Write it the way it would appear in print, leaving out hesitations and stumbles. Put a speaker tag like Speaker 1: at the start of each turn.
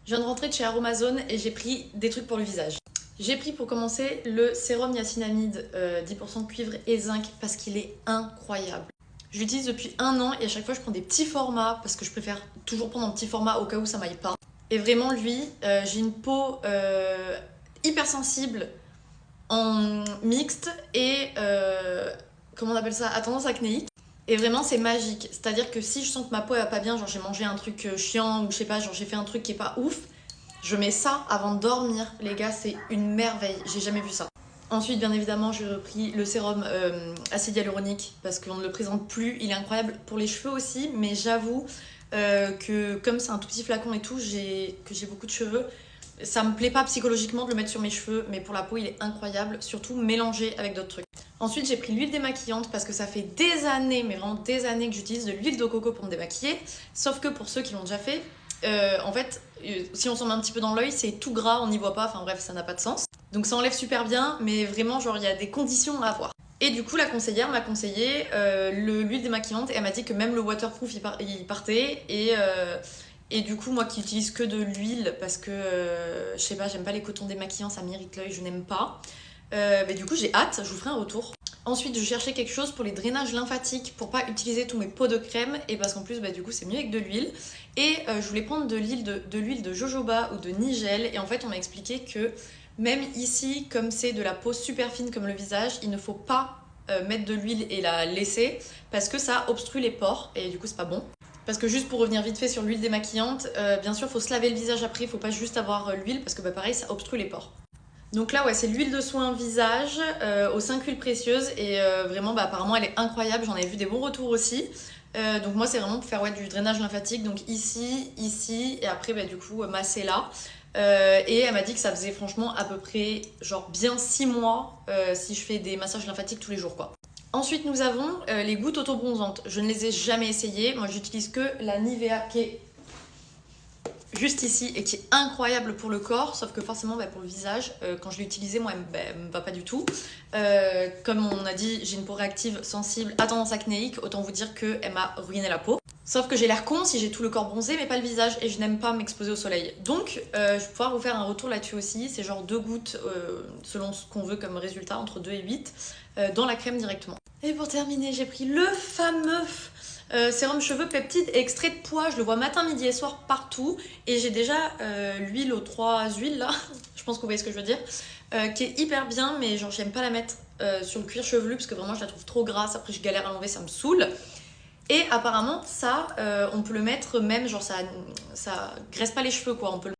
Speaker 1: Je viens de rentrer de chez Aromazone et j'ai pris des trucs pour le visage. J'ai pris pour commencer le sérum niacinamide 10% cuivre et zinc parce qu'il est incroyable. Je l'utilise depuis 1 an et à chaque fois je prends des petits formats parce que je préfère toujours prendre un petit format au cas où ça m'aille pas. Et vraiment lui, j'ai une peau hyper sensible en mixte et comment on appelle ça, à tendance acnéique. Et vraiment c'est magique, c'est-à-dire que si je sens que ma peau elle va pas bien, genre j'ai mangé un truc chiant ou je sais pas, genre j'ai fait un truc qui est pas ouf, je mets ça avant de dormir, les gars, c'est une merveille, j'ai jamais vu ça. Ensuite, bien évidemment, j'ai repris le sérum acide hyaluronique parce qu'on ne le présente plus, il est incroyable pour les cheveux aussi, mais j'avoue que comme c'est un tout petit flacon et tout, que j'ai beaucoup de cheveux, ça me plaît pas psychologiquement de le mettre sur mes cheveux, mais pour la peau, il est incroyable, surtout mélangé avec d'autres trucs. Ensuite, j'ai pris l'huile démaquillante parce que ça fait des années, mais vraiment des années que j'utilise de l'huile de coco pour me démaquiller. Sauf que pour ceux qui l'ont déjà fait, en fait, si on s'en met un petit peu dans l'œil, c'est tout gras, on n'y voit pas, enfin bref, ça n'a pas de sens. Donc ça enlève super bien, mais vraiment, genre, il y a des conditions à avoir. Et du coup, la conseillère m'a conseillé l'huile démaquillante et elle m'a dit que même le waterproof il partait. Et du coup, moi qui utilise que de l'huile parce que je sais pas, j'aime pas les cotons démaquillants, ça m'irrite l'œil, je n'aime pas. Mais du coup, j'ai hâte, je vous ferai un retour. Ensuite, je cherchais quelque chose pour les drainages lymphatiques pour pas utiliser tous mes pots de crème et parce qu'en plus, du coup, c'est mieux avec de l'huile. Et je voulais prendre de l'huile de jojoba ou de nigel et en fait, on m'a expliqué que même ici, comme c'est de la peau super fine comme le visage, il ne faut pas mettre de l'huile et la laisser parce que ça obstrue les pores et du coup, c'est pas bon. Parce que juste pour revenir vite fait sur l'huile démaquillante, bien sûr, il faut se laver le visage après, il faut pas juste avoir l'huile parce que pareil, ça obstrue les pores. Donc là, ouais, c'est l'huile de soin visage aux 5 huiles précieuses et vraiment, apparemment, elle est incroyable. J'en ai vu des bons retours aussi. Donc moi, c'est vraiment pour faire du drainage lymphatique. Donc ici, ici et après, du coup, masser là. Et elle m'a dit que ça faisait franchement à peu près, genre bien 6 mois si je fais des massages lymphatiques tous les jours, quoi. Ensuite, nous avons les gouttes auto-bronzantes. Je ne les ai jamais essayées. Moi, j'utilise que la Nivea qui est juste ici et qui est incroyable pour le corps, sauf que forcément pour le visage, quand je l'ai utilisé, moi elle me va pas du tout. Comme on a dit, j'ai une peau réactive, sensible, à tendance acnéique, autant vous dire qu'elle m'a ruiné la peau. Sauf que j'ai l'air con si j'ai tout le corps bronzé mais pas le visage et je n'aime pas m'exposer au soleil. Donc je vais pouvoir vous faire un retour là-dessus aussi, c'est genre 2 gouttes selon ce qu'on veut comme résultat, entre 2 et 8, dans la crème directement. Et pour terminer, j'ai pris le fameux sérum cheveux peptides et extrait de pois, je le vois matin, midi et soir partout. Et j'ai déjà l'huile aux 3 huiles là, je pense que vous voyez ce que je veux dire, qui est hyper bien, mais genre j'aime pas la mettre sur le cuir chevelu parce que vraiment je la trouve trop grasse, après je galère à l'enlever, ça me saoule. Et apparemment ça, on peut le mettre même, genre ça graisse pas les cheveux quoi, on peut le